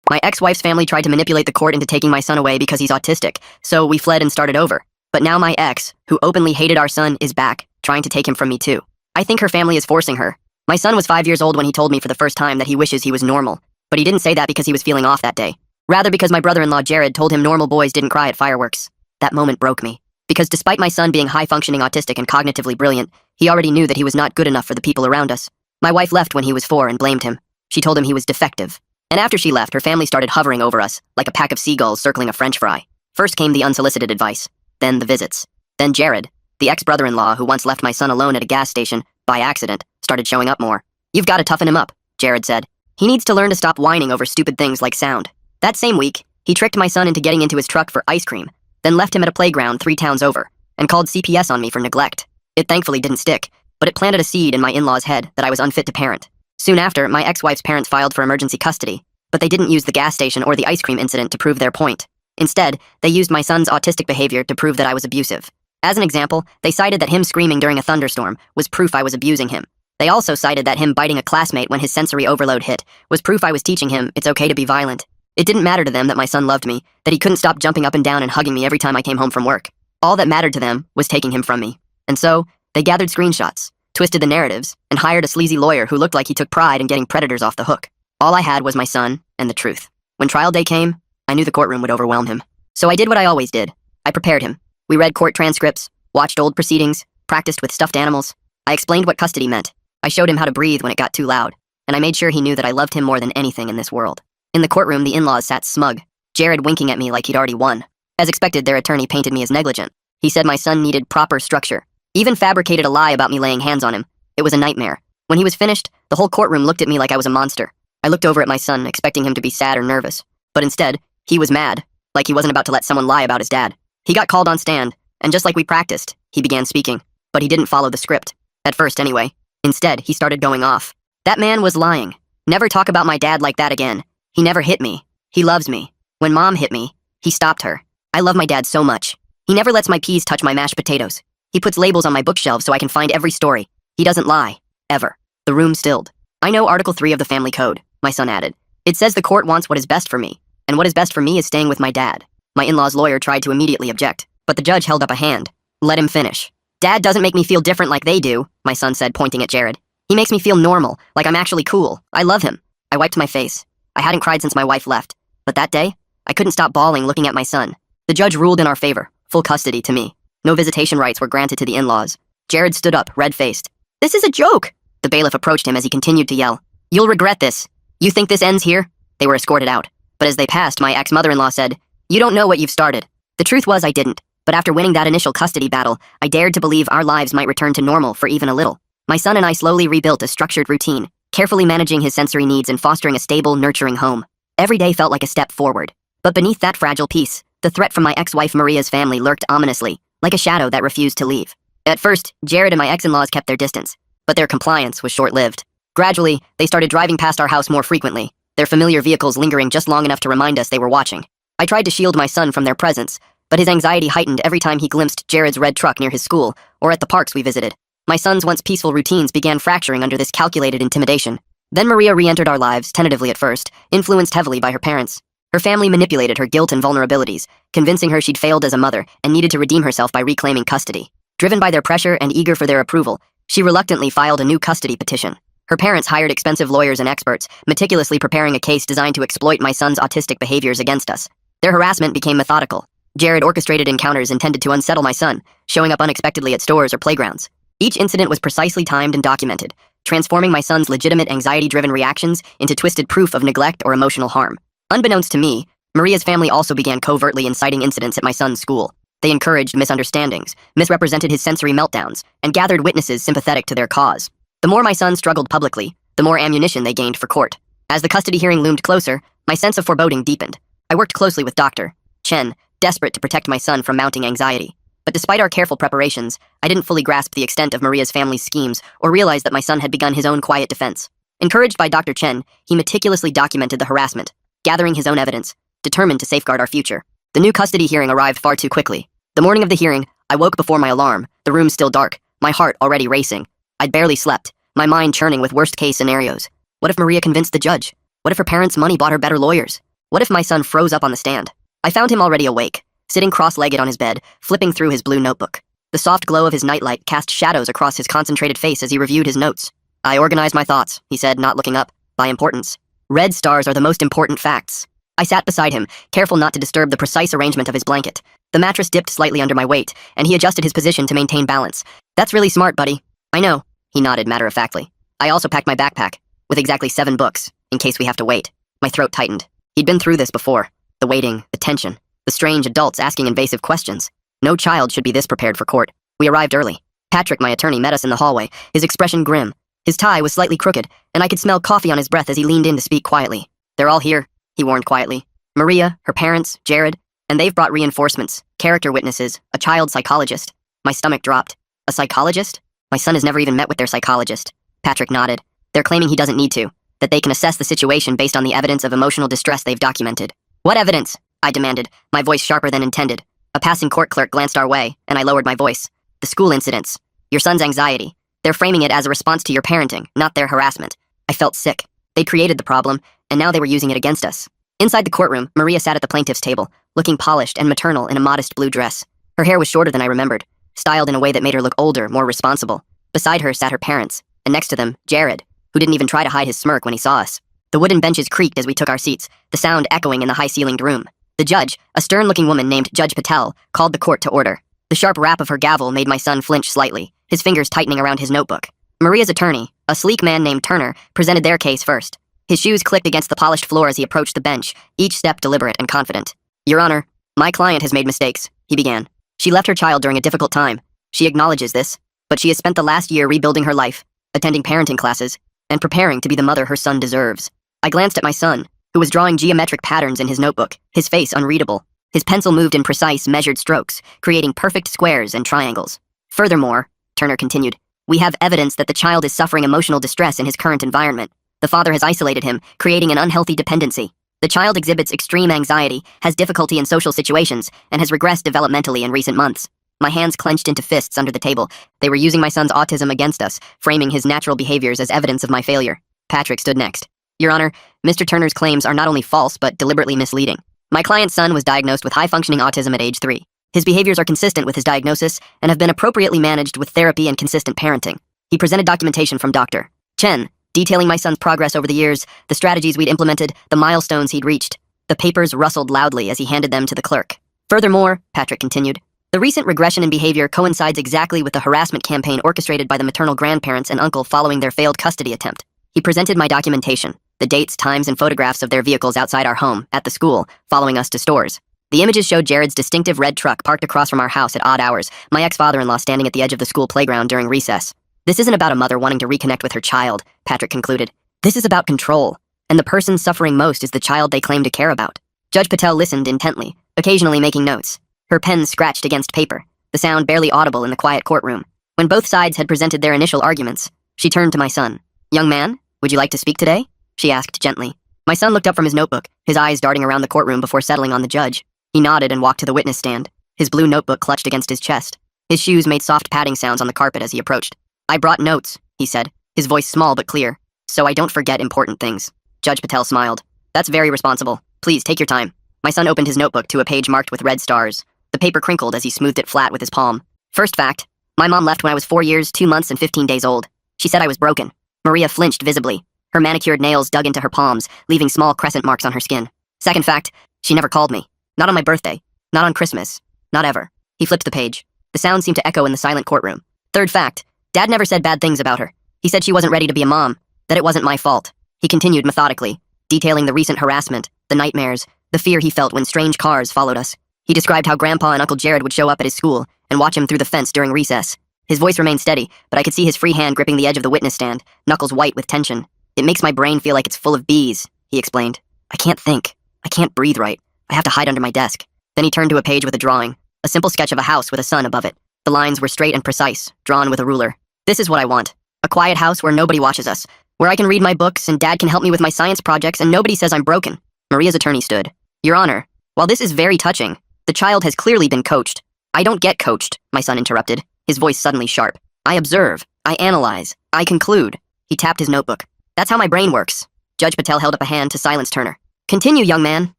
My ex-wife's family tried to manipulate the court into taking my son away because he's autistic, so we fled and started over. But now my ex, who openly hated our son, is back, trying to take him from me too. I think her family is forcing her. My son was 5 years old when he told me for the first time that he wishes he was normal, but he didn't say that because he was feeling off that day. Rather because my brother-in-law Jared told him normal boys didn't cry at fireworks. That moment broke me. Because despite my son being high-functioning autistic and cognitively brilliant, he already knew that he was not good enough for the people around us. My wife left when he was 4 and blamed him. She told him he was defective. And after she left, her family started hovering over us, like a pack of seagulls circling a French fry. First came the unsolicited advice, then the visits. Then Jared, the ex-brother-in-law who once left my son alone at a gas station, by accident, started showing up more. "You've got to toughen him up," Jared said. "He needs to learn to stop whining over stupid things like sound." That same week, he tricked my son into getting into his truck for ice cream, then left him at a playground 3 towns over, and called CPS on me for neglect. It thankfully didn't stick, but it planted a seed in my in-law's head that I was unfit to parent. Soon after, my ex-wife's parents filed for emergency custody, but they didn't use the gas station or the ice cream incident to prove their point. Instead, they used my son's autistic behavior to prove that I was abusive. As an example, they cited that him screaming during a thunderstorm was proof I was abusing him. They also cited that him biting a classmate when his sensory overload hit was proof I was teaching him it's okay to be violent. It didn't matter to them that my son loved me, that he couldn't stop jumping up and down and hugging me every time I came home from work. All that mattered to them was taking him from me. And so, they gathered screenshots, twisted the narratives, and hired a sleazy lawyer who looked like he took pride in getting predators off the hook. All I had was my son and the truth. When trial day came, I knew the courtroom would overwhelm him. So I did what I always did. I prepared him. We read court transcripts, watched old proceedings, practiced with stuffed animals. I explained what custody meant. I showed him how to breathe when it got too loud. And I made sure he knew that I loved him more than anything in this world. In the courtroom, the in-laws sat smug, Jared winking at me like he'd already won. As expected, their attorney painted me as negligent. He said my son needed proper structure. Even fabricated a lie about me laying hands on him. It was a nightmare. When he was finished, the whole courtroom looked at me like I was a monster. I looked over at my son, expecting him to be sad or nervous. But instead, he was mad, like he wasn't about to let someone lie about his dad. He got called on stand, and just like we practiced, he began speaking. But he didn't follow the script. At first, anyway. Instead, he started going off. That man was lying. Never talk about my dad like that again. He never hit me. He loves me. When Mom hit me, he stopped her. I love my dad so much. He never lets my peas touch my mashed potatoes. He puts labels on my bookshelves so I can find every story. He doesn't lie. Ever. The room stilled. "I know Article 3 of the Family Code," my son added. "It says the court wants what is best for me, and what is best for me is staying with my dad." My in-law's lawyer tried to immediately object, but the judge held up a hand. "Let him finish." "Dad doesn't make me feel different like they do," my son said, pointing at Jared. "He makes me feel normal, like I'm actually cool. I love him." I wiped my face. I hadn't cried since my wife left, but that day, I couldn't stop bawling looking at my son. The judge ruled in our favor, full custody to me. No visitation rights were granted to the in-laws. Jared stood up, red-faced. "This is a joke!" The bailiff approached him as he continued to yell. "You'll regret this. You think this ends here?" They were escorted out. But as they passed, my ex-mother-in-law said, "You don't know what you've started." The truth was I didn't. But after winning that initial custody battle, I dared to believe our lives might return to normal for even a little. My son and I slowly rebuilt a structured routine, carefully managing his sensory needs and fostering a stable, nurturing home. Every day felt like a step forward. But beneath that fragile peace, the threat from my ex-wife Maria's family lurked ominously, like a shadow that refused to leave. At first, Jared and my ex-in-laws kept their distance, but their compliance was short-lived. Gradually, they started driving past our house more frequently, their familiar vehicles lingering just long enough to remind us they were watching. I tried to shield my son from their presence, but his anxiety heightened every time he glimpsed Jared's red truck near his school or at the parks we visited. My son's once peaceful routines began fracturing under this calculated intimidation. Then Maria re-entered our lives, tentatively at first, influenced heavily by her parents. Her family manipulated her guilt and vulnerabilities, convincing her she'd failed as a mother and needed to redeem herself by reclaiming custody. Driven by their pressure and eager for their approval, she reluctantly filed a new custody petition. Her parents hired expensive lawyers and experts, meticulously preparing a case designed to exploit my son's autistic behaviors against us. Their harassment became methodical. Jared orchestrated encounters intended to unsettle my son, showing up unexpectedly at stores or playgrounds. Each incident was precisely timed and documented, transforming my son's legitimate anxiety-driven reactions into twisted proof of neglect or emotional harm. Unbeknownst to me, Maria's family also began covertly inciting incidents at my son's school. They encouraged misunderstandings, misrepresented his sensory meltdowns, and gathered witnesses sympathetic to their cause. The more my son struggled publicly, the more ammunition they gained for court. As the custody hearing loomed closer, my sense of foreboding deepened. I worked closely with Dr. Chen, desperate to protect my son from mounting anxiety. But despite our careful preparations, I didn't fully grasp the extent of Maria's family's schemes or realize that my son had begun his own quiet defense. Encouraged by Dr. Chen, he meticulously documented the harassment, gathering his own evidence, determined to safeguard our future. The new custody hearing arrived far too quickly. The morning of the hearing, I woke before my alarm, the room still dark, my heart already racing. I'd barely slept, my mind churning with worst-case scenarios. What if Maria convinced the judge? What if her parents' money bought her better lawyers? What if my son froze up on the stand? I found him already awake, sitting cross-legged on his bed, flipping through his blue notebook. The soft glow of his nightlight cast shadows across his concentrated face as he reviewed his notes. I organized my thoughts, he said, not looking up, by importance. Red stars are the most important facts. I sat beside him, careful not to disturb the precise arrangement of his blanket. The mattress dipped slightly under my weight, and he adjusted his position to maintain balance. That's really smart, buddy. I know, he nodded matter-of-factly. I also packed my backpack, with exactly 7 books, in case we have to wait. My throat tightened. He'd been through this before. The waiting, the tension, the strange adults asking invasive questions. No child should be this prepared for court. We arrived early. Patrick, my attorney, met us in the hallway, his expression grim. His tie was slightly crooked, and I could smell coffee on his breath as he leaned in to speak quietly. They're all here, he warned quietly. Maria, her parents, Jared, and they've brought reinforcements, character witnesses, a child psychologist. My stomach dropped. A psychologist? My son has never even met with their psychologist. Patrick nodded. They're claiming he doesn't need to, that they can assess the situation based on the evidence of emotional distress they've documented. What evidence? I demanded, my voice sharper than intended. A passing court clerk glanced our way, and I lowered my voice. The school incidents. Your son's anxiety. They're framing it as a response to your parenting, not their harassment. I felt sick. They created the problem, and now they were using it against us. Inside the courtroom, Maria sat at the plaintiff's table, looking polished and maternal in a modest blue dress. Her hair was shorter than I remembered, styled in a way that made her look older, more responsible. Beside her sat her parents, and next to them, Jared, who didn't even try to hide his smirk when he saw us. The wooden benches creaked as we took our seats, the sound echoing in the high-ceilinged room. The judge, a stern-looking woman named Judge Patel, called the court to order. The sharp rap of her gavel made my son flinch slightly, his fingers tightening around his notebook. Maria's attorney, a sleek man named Turner, presented their case first. His shoes clicked against the polished floor as he approached the bench, each step deliberate and confident. Your Honor, my client has made mistakes, he began. She left her child during a difficult time. She acknowledges this, but she has spent the last year rebuilding her life, attending parenting classes, and preparing to be the mother her son deserves. I glanced at my son, who was drawing geometric patterns in his notebook, his face unreadable. His pencil moved in precise, measured strokes, creating perfect squares and triangles. Furthermore, Turner continued, we have evidence that the child is suffering emotional distress in his current environment. The father has isolated him, creating an unhealthy dependency. The child exhibits extreme anxiety, has difficulty in social situations, and has regressed developmentally in recent months. My hands clenched into fists under the table. They were using my son's autism against us, framing his natural behaviors as evidence of my failure. Patrick stood next. Your Honor, Mr. Turner's claims are not only false, but deliberately misleading. My client's son was diagnosed with high-functioning autism at age 3. His behaviors are consistent with his diagnosis and have been appropriately managed with therapy and consistent parenting. He presented documentation from Dr. Chen, detailing my son's progress over the years, the strategies we'd implemented, the milestones he'd reached. The papers rustled loudly as he handed them to the clerk. Furthermore, Patrick continued, the recent regression in behavior coincides exactly with the harassment campaign orchestrated by the maternal grandparents and uncle following their failed custody attempt. He presented my documentation, the dates, times, and photographs of their vehicles outside our home, at the school, following us to stores. The images showed Jared's distinctive red truck parked across from our house at odd hours, my ex-father-in-law standing at the edge of the school playground during recess. This isn't about a mother wanting to reconnect with her child, Patrick concluded. This is about control, and the person suffering most is the child they claim to care about. Judge Patel listened intently, occasionally making notes. Her pen scratched against paper, the sound barely audible in the quiet courtroom. When both sides had presented their initial arguments, she turned to my son. Young man, would you like to speak today? She asked gently. My son looked up from his notebook, his eyes darting around the courtroom before settling on the judge. He nodded and walked to the witness stand, his blue notebook clutched against his chest. His shoes made soft padding sounds on the carpet as he approached. I brought notes, he said, his voice small but clear, so I don't forget important things. Judge Patel smiled. That's very responsible. Please, take your time. My son opened his notebook to a page marked with red stars. The paper crinkled as he smoothed it flat with his palm. First fact, my mom left when I was 4 years, 2 months, and 15 days old. She said I was broken. Maria flinched visibly. Her manicured nails dug into her palms, leaving small crescent marks on her skin. Second fact, she never called me. Not on my birthday. Not on Christmas. Not ever. He flipped the page. The sound seemed to echo in the silent courtroom. Third fact, Dad never said bad things about her. He said she wasn't ready to be a mom, that it wasn't my fault. He continued methodically, detailing the recent harassment, the nightmares, the fear he felt when strange cars followed us. He described how Grandpa and Uncle Jared would show up at his school and watch him through the fence during recess. His voice remained steady, but I could see his free hand gripping the edge of the witness stand, knuckles white with tension. It makes my brain feel like it's full of bees, he explained. I can't think. I can't breathe right. I have to hide under my desk. Then he turned to a page with a drawing, a simple sketch of a house with a sun above it. The lines were straight and precise, drawn with a ruler. This is what I want. A quiet house where nobody watches us, where I can read my books and Dad can help me with my science projects and nobody says I'm broken. Maria's attorney stood. Your Honor, while this is very touching, the child has clearly been coached. I don't get coached, my son interrupted, his voice suddenly sharp. I observe. I analyze. I conclude. He tapped his notebook. That's how my brain works. Judge Patel held up a hand to silence Turner. Continue, young man.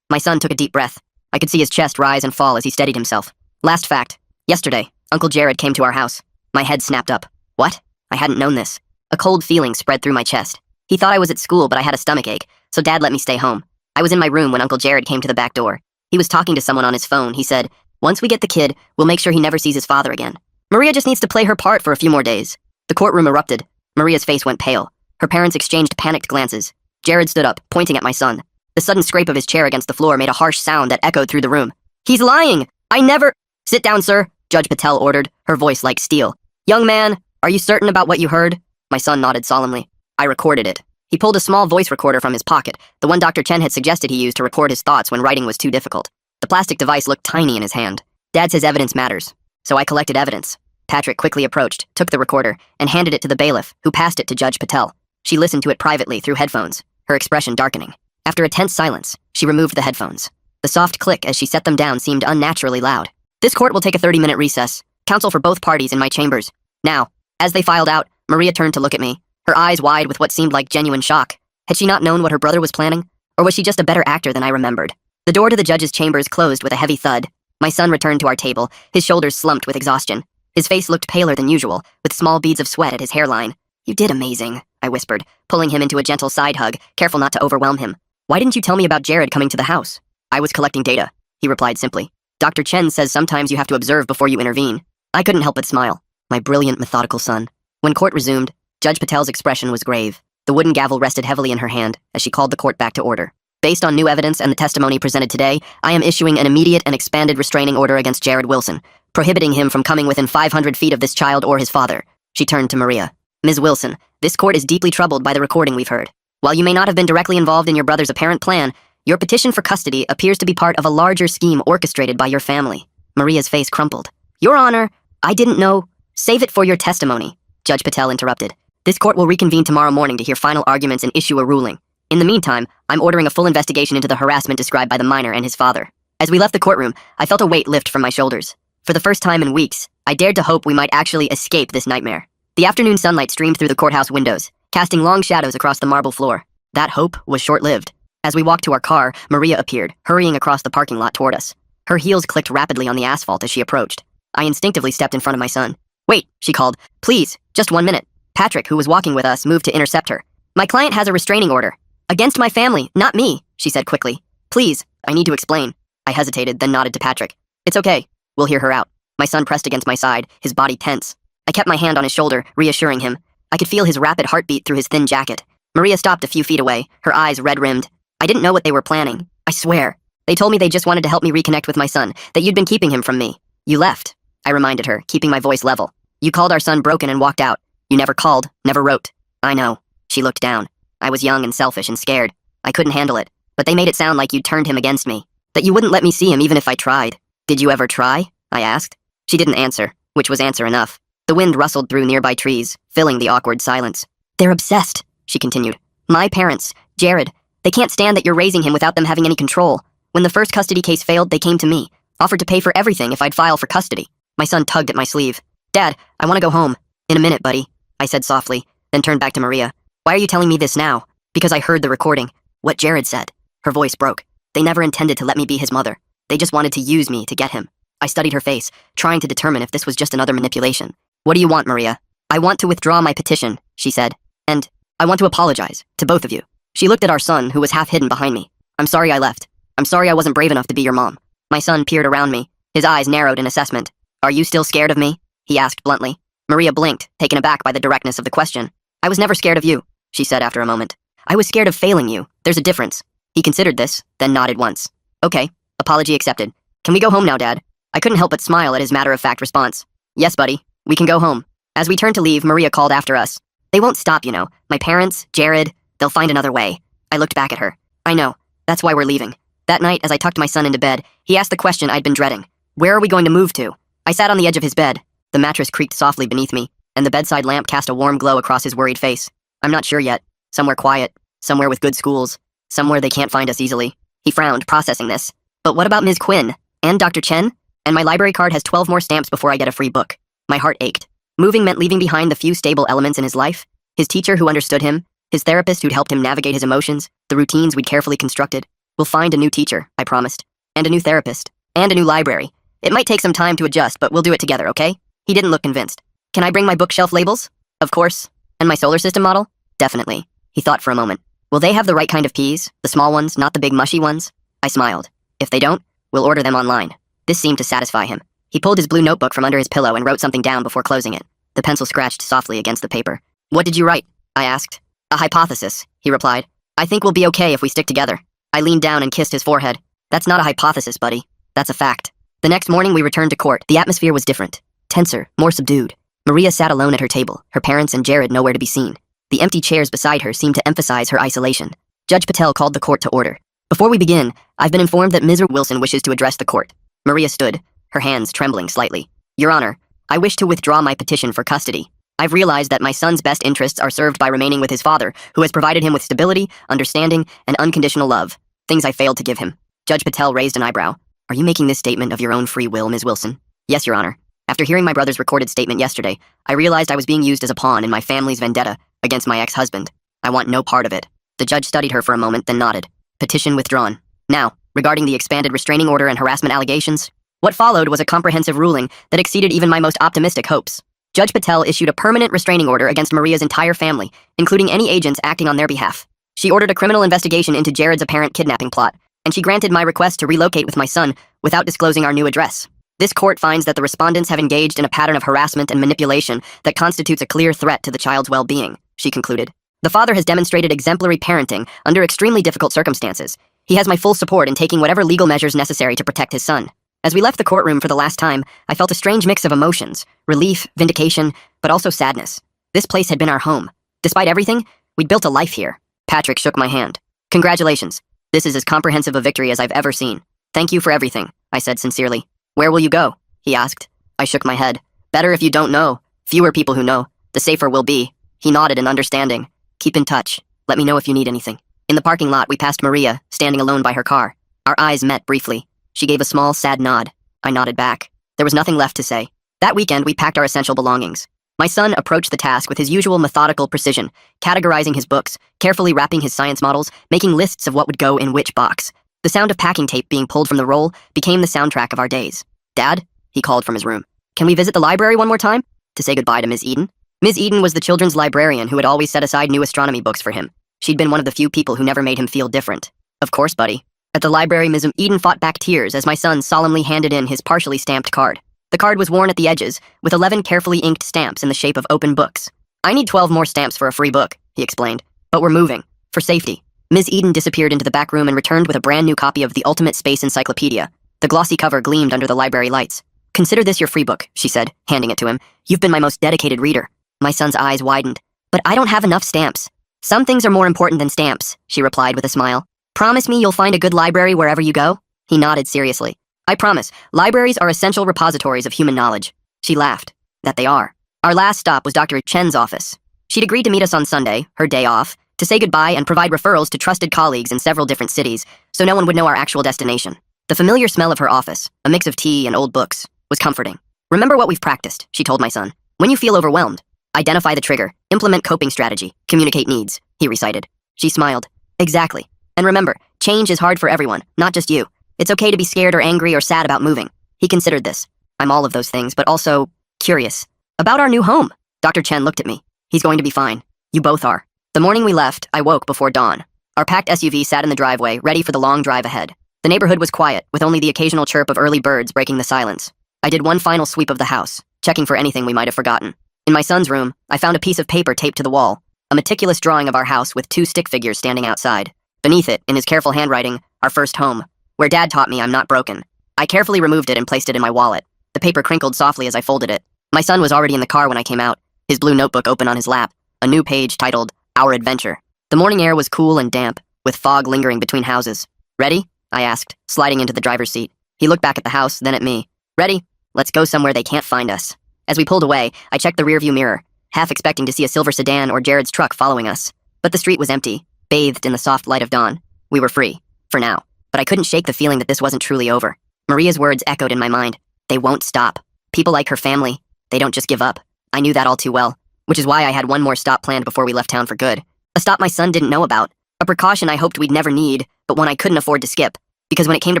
My son took a deep breath. I could see his chest rise and fall as he steadied himself. Last fact. Yesterday, Uncle Jared came to our house. My head snapped up. What? I hadn't known this. A cold feeling spread through my chest. He thought I was at school, but I had a stomachache, so Dad let me stay home. I was in my room when Uncle Jared came to the back door. He was talking to someone on his phone. He said, "Once we get the kid, we'll make sure he never sees his father again. Maria just needs to play her part for a few more days." The courtroom erupted. Maria's face went pale. Her parents exchanged panicked glances. Jared stood up, pointing at my son. The sudden scrape of his chair against the floor made a harsh sound that echoed through the room. "He's lying! I never—" "Sit down, sir," Judge Patel ordered, her voice like steel. "Young man, are you certain about what you heard?" My son nodded solemnly. "I recorded it." He pulled a small voice recorder from his pocket, the one Dr. Chen had suggested he use to record his thoughts when writing was too difficult. The plastic device looked tiny in his hand. Dad says evidence matters. So I collected evidence. Patrick quickly approached, took the recorder, and handed it to the bailiff, who passed it to Judge Patel. She listened to it privately through headphones, her expression darkening. After a tense silence, she removed the headphones. The soft click as she set them down seemed unnaturally loud. "This court will take a 30-minute recess. Counsel for both parties in my chambers. Now." As they filed out, Maria turned to look at me, her eyes wide with what seemed like genuine shock. Had she not known what her brother was planning? Or was she just a better actor than I remembered? The door to the judge's chambers closed with a heavy thud. My son returned to our table, his shoulders slumped with exhaustion. His face looked paler than usual, with small beads of sweat at his hairline. "You did amazing," I whispered, pulling him into a gentle side hug, careful not to overwhelm him. "Why didn't you tell me about Jared coming to the house?" "I was collecting data," he replied simply. "Dr. Chen says sometimes you have to observe before you intervene." I couldn't help but smile. My brilliant, methodical son. When court resumed, Judge Patel's expression was grave. The wooden gavel rested heavily in her hand as she called the court back to order. "Based on new evidence and the testimony presented today, I am issuing an immediate and expanded restraining order against Jared Wilson, prohibiting him from coming within 500 feet of this child or his father." She turned to Maria. "Ms. Wilson, this court is deeply troubled by the recording we've heard. While you may not have been directly involved in your brother's apparent plan, your petition for custody appears to be part of a larger scheme orchestrated by your family." Maria's face crumpled. "Your Honor, I didn't know—" "Save it for your testimony," Judge Patel interrupted. "This court will reconvene tomorrow morning to hear final arguments and issue a ruling. In the meantime, I'm ordering a full investigation into the harassment described by the minor and his father." As we left the courtroom, I felt a weight lift from my shoulders. For the first time in weeks, I dared to hope we might actually escape this nightmare. The afternoon sunlight streamed through the courthouse windows, casting long shadows across the marble floor. That hope was short-lived. As we walked to our car, Maria appeared, hurrying across the parking lot toward us. Her heels clicked rapidly on the asphalt as she approached. I instinctively stepped in front of my son. "Wait," she called. "Please, just 1 minute." Patrick, who was walking with us, moved to intercept her. "My client has a restraining order. Against my family, not me," she said quickly. "Please, I need to explain." I hesitated, then nodded to Patrick. "It's okay. We'll hear her out." My son pressed against my side, his body tense. I kept my hand on his shoulder, reassuring him. I could feel his rapid heartbeat through his thin jacket. Maria stopped a few feet away, her eyes red-rimmed. "I didn't know what they were planning. I swear. They told me they just wanted to help me reconnect with my son, that you'd been keeping him from me." "You left," I reminded her, keeping my voice level. "You called our son broken and walked out. You never called, never wrote." "I know." She looked down. "I was young and selfish and scared. I couldn't handle it. But they made it sound like you'd turned him against me. That you wouldn't let me see him even if I tried." "Did you ever try?" I asked. She didn't answer, which was answer enough. The wind rustled through nearby trees, filling the awkward silence. "They're obsessed," she continued. "My parents, Jared, they can't stand that you're raising him without them having any control. When the first custody case failed, they came to me, offered to pay for everything if I'd file for custody." My son tugged at my sleeve. "Dad, I want to go home." "In a minute, buddy," I said softly, then turned back to Maria. "Why are you telling me this now?" "Because I heard the recording. What Jared said." Her voice broke. "They never intended to let me be his mother. They just wanted to use me to get him." I studied her face, trying to determine if this was just another manipulation. "What do you want, Maria?" "I want to withdraw my petition," she said. "And I want to apologize to both of you." She looked at our son, who was half hidden behind me. "I'm sorry I left. I'm sorry I wasn't brave enough to be your mom." My son peered around me, his eyes narrowed in assessment. "Are you still scared of me?" he asked bluntly. Maria blinked, taken aback by the directness of the question. "I was never scared of you," she said after a moment. "I was scared of failing you. There's a difference." He considered this, then nodded once. "Okay, apology accepted. Can we go home now, Dad?" I couldn't help but smile at his matter-of-fact response. "Yes, buddy, we can go home." As we turned to leave, Maria called after us. "They won't stop, you know. My parents, Jared, they'll find another way." I looked back at her. "I know. That's why we're leaving." That night, as I tucked my son into bed, he asked the question I'd been dreading. "Where are we going to move to?" I sat on the edge of his bed. The mattress creaked softly beneath me, and the bedside lamp cast a warm glow across his worried face. "I'm not sure yet. Somewhere quiet. Somewhere with good schools. Somewhere they can't find us easily." He frowned, processing this. "But what about Ms. Quinn? And Dr. Chen? And my library card has 12 more stamps before I get a free book." My heart ached. Moving meant leaving behind the few stable elements in his life. His teacher who understood him, his therapist who'd helped him navigate his emotions, the routines we'd carefully constructed. We'll find a new teacher, I promised. And a new therapist. And a new library. It might take some time to adjust, but we'll do it together, okay? He didn't look convinced. Can I bring my bookshelf labels? Of course. And my solar system model? Definitely. He thought for a moment. Will they have the right kind of peas? The small ones, not the big mushy ones? I smiled. If they don't, we'll order them online. This seemed to satisfy him. He pulled his blue notebook from under his pillow and wrote something down before closing it. The pencil scratched softly against the paper. What did you write? I asked. A hypothesis, he replied. I think we'll be okay if we stick together. I leaned down and kissed his forehead. That's not a hypothesis, buddy. That's a fact. The next morning we returned to court. The atmosphere was different. Tenser, more subdued. Maria sat alone at her table, her parents and Jared nowhere to be seen. The empty chairs beside her seemed to emphasize her isolation. Judge Patel called the court to order. Before we begin, I've been informed that Ms. Wilson wishes to address the court. Maria stood, her hands trembling slightly. Your Honor, I wish to withdraw my petition for custody. I've realized that my son's best interests are served by remaining with his father, who has provided him with stability, understanding, and unconditional love. Things I failed to give him. Judge Patel raised an eyebrow. Are you making this statement of your own free will, Ms. Wilson? Yes, Your Honor. After hearing my brother's recorded statement yesterday, I realized I was being used as a pawn in my family's vendetta against my ex-husband. I want no part of it. The judge studied her for a moment, then nodded. Petition withdrawn. Now, regarding the expanded restraining order and harassment allegations, what followed was a comprehensive ruling that exceeded even my most optimistic hopes. Judge Patel issued a permanent restraining order against Maria's entire family, including any agents acting on their behalf. She ordered a criminal investigation into Jared's apparent kidnapping plot, and she granted my request to relocate with my son without disclosing our new address. This court finds that the respondents have engaged in a pattern of harassment and manipulation that constitutes a clear threat to the child's well-being, she concluded. The father has demonstrated exemplary parenting under extremely difficult circumstances. He has my full support in taking whatever legal measures necessary to protect his son. As we left the courtroom for the last time, I felt a strange mix of emotions, relief, vindication, but also sadness. This place had been our home. Despite everything, we'd built a life here. Patrick shook my hand. Congratulations. This is as comprehensive a victory as I've ever seen. Thank you for everything, I said sincerely. Where will you go? He asked. I shook my head. Better if you don't know. Fewer people who know, the safer we'll be. He nodded in understanding. Keep in touch. Let me know if you need anything. In the parking lot, we passed Maria, standing alone by her car. Our eyes met briefly. She gave a small, sad nod. I nodded back. There was nothing left to say. That weekend, we packed our essential belongings. My son approached the task with his usual methodical precision, categorizing his books, carefully wrapping his science models, making lists of what would go in which box. The sound of packing tape being pulled from the roll became the soundtrack of our days. Dad, he called from his room. Can we visit the library one more time? To say goodbye to Ms. Eden? Ms. Eden was the children's librarian who had always set aside new astronomy books for him. She'd been one of the few people who never made him feel different. Of course, buddy. At the library, Ms. Eden fought back tears as my son solemnly handed in his partially stamped card. The card was worn at the edges, with 11 carefully inked stamps in the shape of open books. I need 12 more stamps for a free book, he explained. But we're moving. For safety. Ms. Eden disappeared into the back room and returned with a brand new copy of the Ultimate Space Encyclopedia. The glossy cover gleamed under the library lights. Consider this your free book, she said, handing it to him. You've been my most dedicated reader. My son's eyes widened. But I don't have enough stamps. Some things are more important than stamps, she replied with a smile. Promise me you'll find a good library wherever you go? He nodded seriously. I promise. Libraries are essential repositories of human knowledge. She laughed. That they are. Our last stop was Dr. Chen's office. She'd agreed to meet us on Sunday, her day off, to say goodbye and provide referrals to trusted colleagues in several different cities, so no one would know our actual destination. The familiar smell of her office, a mix of tea and old books, was comforting. Remember what we've practiced, she told my son. When you feel overwhelmed, identify the trigger, implement coping strategy, communicate needs, he recited. She smiled. Exactly. And remember, change is hard for everyone, not just you. It's okay to be scared or angry or sad about moving. He considered this. I'm all of those things, but also curious. About our new home. Dr. Chen looked at me. He's going to be fine. You both are. The morning we left, I woke before dawn. Our packed SUV sat in the driveway, ready for the long drive ahead. The neighborhood was quiet, with only the occasional chirp of early birds breaking the silence. I did one final sweep of the house, checking for anything we might have forgotten. In my son's room, I found a piece of paper taped to the wall, a meticulous drawing of our house with 2 stick figures standing outside. Beneath it, in his careful handwriting, our first home, where Dad taught me I'm not broken. I carefully removed it and placed it in my wallet. The paper crinkled softly as I folded it. My son was already in the car when I came out, his blue notebook open on his lap, a new page titled, Our Adventure. The morning air was cool and damp, with fog lingering between houses. Ready? I asked, sliding into the driver's seat. He looked back at the house, then at me. Ready? Let's go somewhere they can't find us. As we pulled away, I checked the rearview mirror, half expecting to see a silver sedan or Jared's truck following us. But the street was empty, bathed in the soft light of dawn. We were free. For now. But I couldn't shake the feeling that this wasn't truly over. Maria's words echoed in my mind. They won't stop. People like her family, they don't just give up. I knew that all too well, which is why I had one more stop planned before we left town for good. A stop my son didn't know about. A precaution I hoped we'd never need, but one I couldn't afford to skip, because when it came to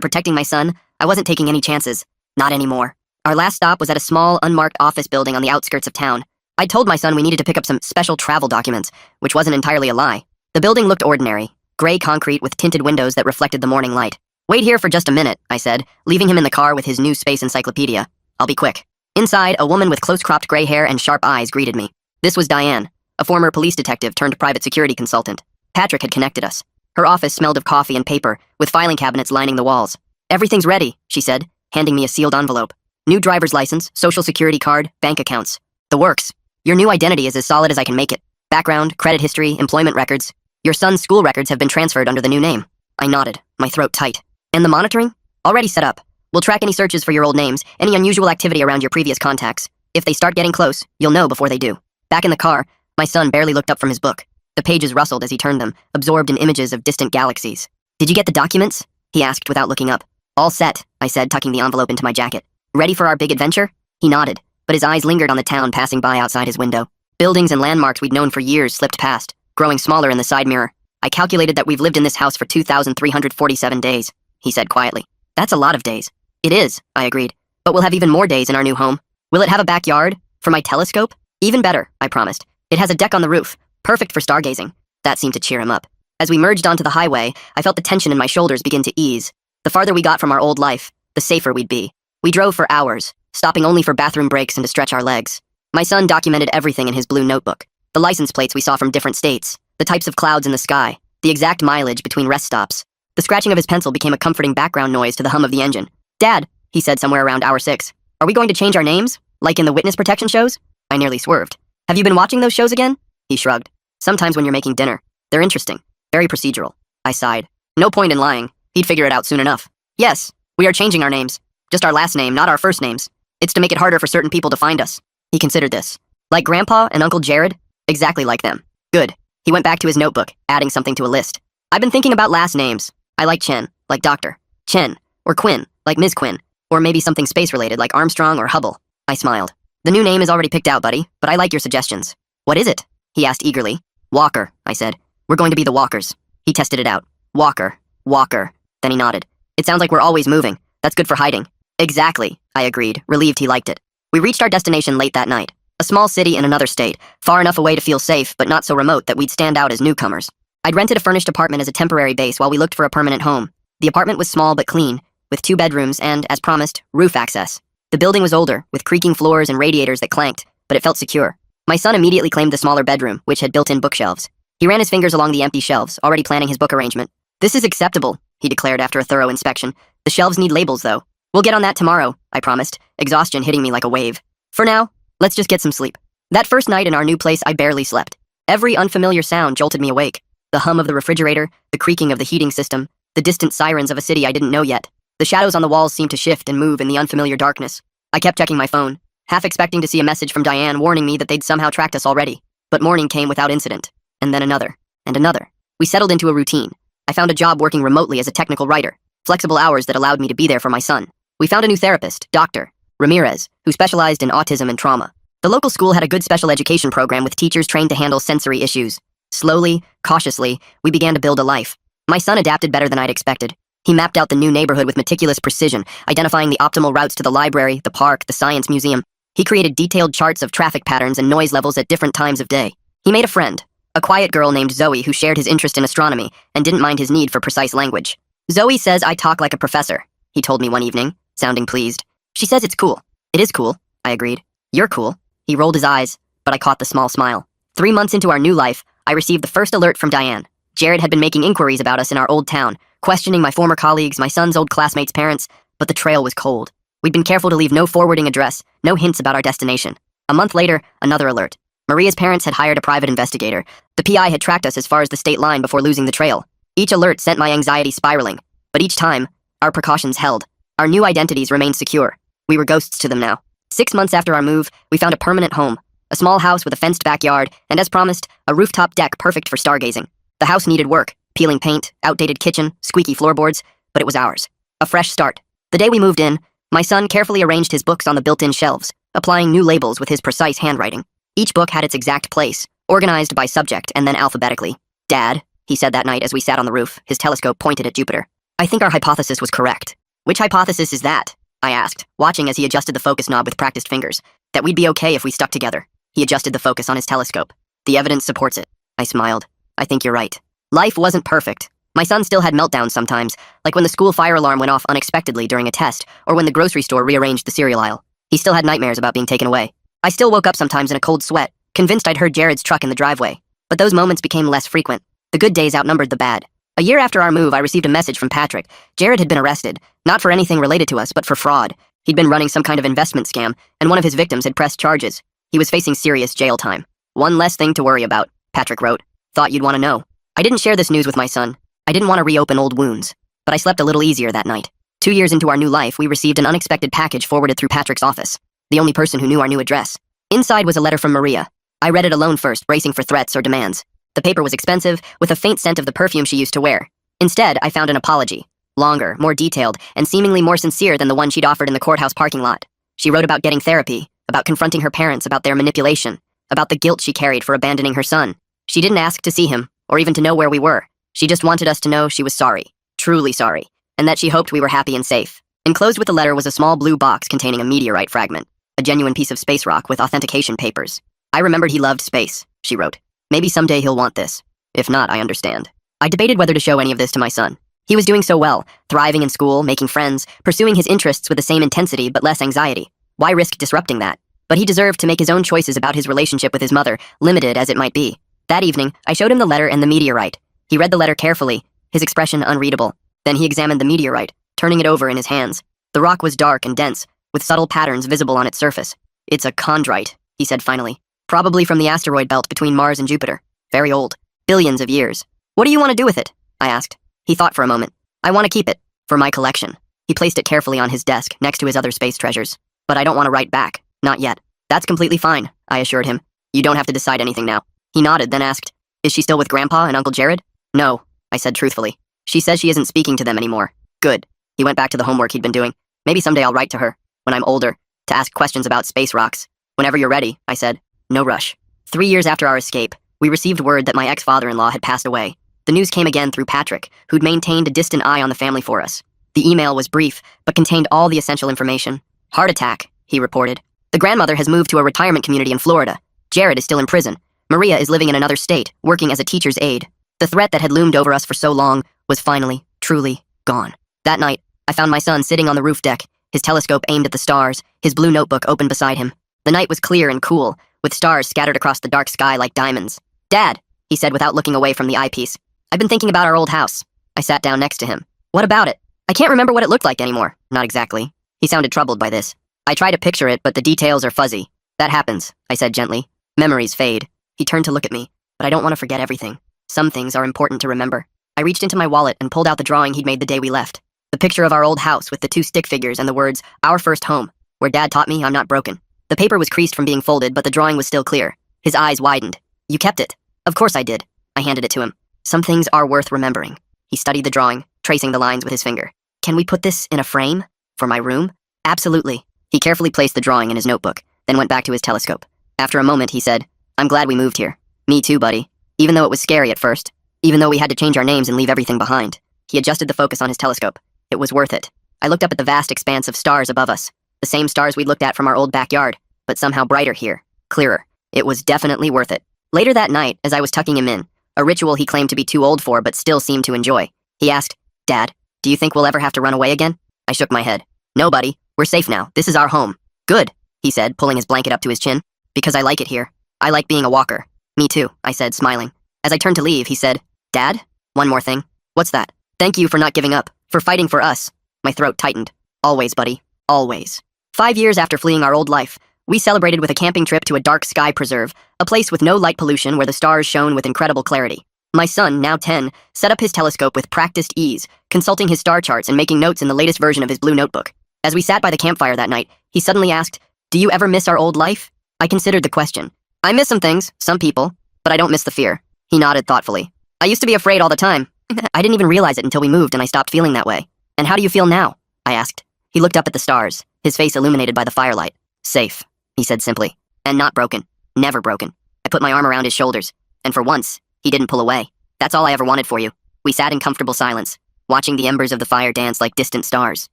protecting my son, I wasn't taking any chances. Not anymore. Our last stop was at a small, unmarked office building on the outskirts of town. I told my son we needed to pick up some special travel documents, which wasn't entirely a lie. The building looked ordinary, gray concrete with tinted windows that reflected the morning light. "Wait here for just a minute," I said, leaving him in the car with his new space encyclopedia. "I'll be quick." Inside, a woman with close-cropped gray hair and sharp eyes greeted me. This was Diane, a former police detective turned private security consultant. Patrick had connected us. Her office smelled of coffee and paper, with filing cabinets lining the walls. "Everything's ready," she said, handing me a sealed envelope. "New driver's license, social security card, bank accounts. The works. Your new identity is as solid as I can make it. Background, credit history, employment records. Your son's school records have been transferred under the new name." I nodded, my throat tight. "And the monitoring? Already set up. We'll track any searches for your old names, any unusual activity around your previous contacts. If they start getting close, you'll know before they do." Back in the car, my son barely looked up from his book. The pages rustled as he turned them, absorbed in images of distant galaxies. "Did you get the documents?" he asked without looking up. "All set," I said, tucking the envelope into my jacket. "Ready for our big adventure?" He nodded, but his eyes lingered on the town passing by outside his window. Buildings and landmarks we'd known for years slipped past, growing smaller in the side mirror. "I calculated that we've lived in this house for 2,347 days, he said quietly. "That's a lot of days." "It is," I agreed. "But we'll have even more days in our new home. Will it have a backyard? For my telescope?" "Even better," I promised. "It has a deck on the roof, perfect for stargazing." That seemed to cheer him up. As we merged onto the highway, I felt the tension in my shoulders begin to ease. The farther we got from our old life, the safer we'd be. We drove for hours, stopping only for bathroom breaks and to stretch our legs. My son documented everything in his blue notebook. The license plates we saw from different states, the types of clouds in the sky, the exact mileage between rest stops. The scratching of his pencil became a comforting background noise to the hum of the engine. "Dad," he said somewhere around hour 6, "are we going to change our names? Like in the witness protection shows?" I nearly swerved. "Have you been watching those shows again?" He shrugged. "Sometimes when you're making dinner. They're interesting. Very procedural." I sighed. No point in lying. He'd figure it out soon enough. "Yes, we are changing our names. Just our last name, not our first names. It's to make it harder for certain people to find us." He considered this. "Like Grandpa and Uncle Jared?" "Exactly like them." "Good." He went back to his notebook, adding something to a list. "I've been thinking about last names. I like Chen, like Doctor. Chen. Or Quinn, like Ms. Quinn. Or maybe something space-related, like Armstrong or Hubble." I smiled. "The new name is already picked out, buddy, but I like your suggestions." "What is it?" he asked eagerly. "Walker," I said. "We're going to be the Walkers." He tested it out. "Walker. Walker." Then he nodded. "It sounds like we're always moving. That's good for hiding." "Exactly," I agreed, relieved he liked it. We reached our destination late that night. A small city in another state, far enough away to feel safe, but not so remote that we'd stand out as newcomers. I'd rented a furnished apartment as a temporary base while we looked for a permanent home. The apartment was small but clean, with 2 bedrooms and, as promised, roof access. The building was older, with creaking floors and radiators that clanked, but it felt secure. My son immediately claimed the smaller bedroom, which had built-in bookshelves. He ran his fingers along the empty shelves, already planning his book arrangement. "This is acceptable," he declared after a thorough inspection. "The shelves need labels, though." "We'll get on that tomorrow," I promised, exhaustion hitting me like a wave. "For now, let's just get some sleep." That first night in our new place, I barely slept. Every unfamiliar sound jolted me awake. The hum of the refrigerator, the creaking of the heating system, the distant sirens of a city I didn't know yet. The shadows on the walls seemed to shift and move in the unfamiliar darkness. I kept checking my phone, half expecting to see a message from Diane warning me that they'd somehow tracked us already. But morning came without incident. And then another. And another. We settled into a routine. I found a job working remotely as a technical writer, flexible hours that allowed me to be there for my son. We found a new therapist, Dr. Ramirez, who specialized in autism and trauma. The local school had a good special education program with teachers trained to handle sensory issues. Slowly, cautiously, we began to build a life. My son adapted better than I'd expected. He mapped out the new neighborhood with meticulous precision, identifying the optimal routes to the library, the park, the science museum. He created detailed charts of traffic patterns and noise levels at different times of day. He made a friend, a quiet girl named Zoe who shared his interest in astronomy and didn't mind his need for precise language. "Zoe says I talk like a professor," he told me one evening, sounding pleased. "She says it's cool." "It is cool," I agreed. "You're cool." He rolled his eyes, but I caught the small smile. 3 months into our new life, I received the first alert from Diane. Jared had been making inquiries about us in our old town, questioning my former colleagues, my son's old classmates' parents, but the trail was cold. We'd been careful to leave no forwarding address, no hints about our destination. A month later, another alert. Maria's parents had hired a private investigator. The PI had tracked us as far as the state line before losing the trail. Each alert sent my anxiety spiraling, but each time, our precautions held. Our new identities remained secure. We were ghosts to them now. 6 months after our move, we found a permanent home. A small house with a fenced backyard, and as promised, a rooftop deck perfect for stargazing. The house needed work, peeling paint, outdated kitchen, squeaky floorboards, but it was ours. A fresh start. The day we moved in, my son carefully arranged his books on the built-in shelves, applying new labels with his precise handwriting. Each book had its exact place, organized by subject and then alphabetically. "Dad," he said that night as we sat on the roof, his telescope pointed at Jupiter. I think our hypothesis was correct. Which hypothesis is that? I asked, watching as he adjusted the focus knob with practiced fingers. That we'd be okay if we stuck together. He adjusted the focus on his telescope. The evidence supports it. I smiled. I think you're right. Life wasn't perfect. My son still had meltdowns sometimes, like when the school fire alarm went off unexpectedly during a test, or when the grocery store rearranged the cereal aisle. He still had nightmares about being taken away. I still woke up sometimes in a cold sweat, convinced I'd heard Jared's truck in the driveway. But those moments became less frequent. The good days outnumbered the bad. A year after our move, I received a message from Patrick. Jared had been arrested, not for anything related to us, but for fraud. He'd been running some kind of investment scam, and one of his victims had pressed charges. He was facing serious jail time. One less thing to worry about, Patrick wrote. Thought you'd want to know. I didn't share this news with my son. I didn't want to reopen old wounds. But I slept a little easier that night. 2 years into our new life, we received an unexpected package forwarded through Patrick's office. The only person who knew our new address. Inside was a letter from Maria. I read it alone first, bracing for threats or demands. The paper was expensive, with a faint scent of the perfume she used to wear. Instead, I found an apology. Longer, more detailed, and seemingly more sincere than the one she'd offered in the courthouse parking lot. She wrote about getting therapy, about confronting her parents about their manipulation, about the guilt she carried for abandoning her son. She didn't ask to see him, or even to know where we were. She just wanted us to know she was sorry, truly sorry, and that she hoped we were happy and safe. Enclosed with the letter was a small blue box containing a meteorite fragment, a genuine piece of space rock with authentication papers. I remembered he loved space, she wrote. Maybe someday he'll want this. If not, I understand. I debated whether to show any of this to my son. He was doing so well, thriving in school, making friends, pursuing his interests with the same intensity but less anxiety. Why risk disrupting that? But he deserved to make his own choices about his relationship with his mother, limited as it might be. That evening, I showed him the letter and the meteorite. He read the letter carefully, his expression unreadable. Then he examined the meteorite, turning it over in his hands. The rock was dark and dense, with subtle patterns visible on its surface. It's a chondrite, he said finally. Probably from the asteroid belt between Mars and Jupiter. Very old. Billions of years. What do you want to do with it? I asked. He thought for a moment. I want to keep it. For my collection. He placed it carefully on his desk, next to his other space treasures. But I don't want to write back. Not yet. That's completely fine, I assured him. You don't have to decide anything now. He nodded, then asked, Is she still with Grandpa and Uncle Jared? No, I said truthfully. She says she isn't speaking to them anymore. Good. He went back to the homework he'd been doing. Maybe someday I'll write to her, when I'm older, to ask questions about space rocks. Whenever you're ready, I said. No rush. 3 years after our escape, we received word that my ex-father-in-law had passed away. The news came again through Patrick, who'd maintained a distant eye on the family for us. The email was brief, but contained all the essential information. Heart attack, he reported. The grandmother has moved to a retirement community in Florida. Jared is still in prison. Maria is living in another state, working as a teacher's aide. The threat that had loomed over us for so long was finally, truly, gone. That night, I found my son sitting on the roof deck, his telescope aimed at the stars, his blue notebook open beside him. The night was clear and cool, with stars scattered across the dark sky like diamonds. Dad, he said without looking away from the eyepiece. I've been thinking about our old house. I sat down next to him. What about it? I can't remember what it looked like anymore. Not exactly. He sounded troubled by this. I try to picture it, but the details are fuzzy. That happens, I said gently. Memories fade. He turned to look at me, but I don't want to forget everything. Some things are important to remember. I reached into my wallet and pulled out the drawing he'd made the day we left. The picture of our old house with the 2 stick figures and the words, Our First Home, where Dad taught me I'm not broken. The paper was creased from being folded, but the drawing was still clear. His eyes widened. You kept it. Of course I did. I handed it to him. Some things are worth remembering. He studied the drawing, tracing the lines with his finger. Can we put this in a frame? For my room? Absolutely. He carefully placed the drawing in his notebook, then went back to his telescope. After a moment, he said, I'm glad we moved here. Me too, buddy. Even though it was scary at first. Even though we had to change our names and leave everything behind. He adjusted the focus on his telescope. It was worth it. I looked up at the vast expanse of stars above us. The same stars we'd looked at from our old backyard, but somehow brighter here. Clearer. It was definitely worth it. Later that night, as I was tucking him in, a ritual he claimed to be too old for but still seemed to enjoy, he asked, Dad, do you think we'll ever have to run away again? I shook my head. No, buddy. We're safe now. This is our home. Good, he said, pulling his blanket up to his chin. Because I like it here. I like being a walker. Me too, I said, smiling. As I turned to leave, he said, Dad, one more thing. What's that? Thank you for not giving up, for fighting for us. My throat tightened. Always, buddy. Always. 5 years after fleeing our old life, we celebrated with a camping trip to a dark sky preserve, a place with no light pollution where the stars shone with incredible clarity. My son, now 10, set up his telescope with practiced ease, consulting his star charts and making notes in the latest version of his blue notebook. As we sat by the campfire that night, he suddenly asked, Do you ever miss our old life? I considered the question. I miss some things, some people, but I don't miss the fear. He nodded thoughtfully. I used to be afraid all the time. I didn't even realize it until we moved and I stopped feeling that way. And how do you feel now? I asked. He looked up at the stars, his face illuminated by the firelight. Safe, he said simply. And not broken. Never broken. I put my arm around his shoulders, and for once, he didn't pull away. That's all I ever wanted for you. We sat in comfortable silence, watching the embers of the fire dance like distant stars.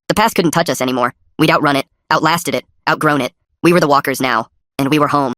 The past couldn't touch us anymore. We'd outrun it, outlasted it, outgrown it. We were the walkers now, and we were home.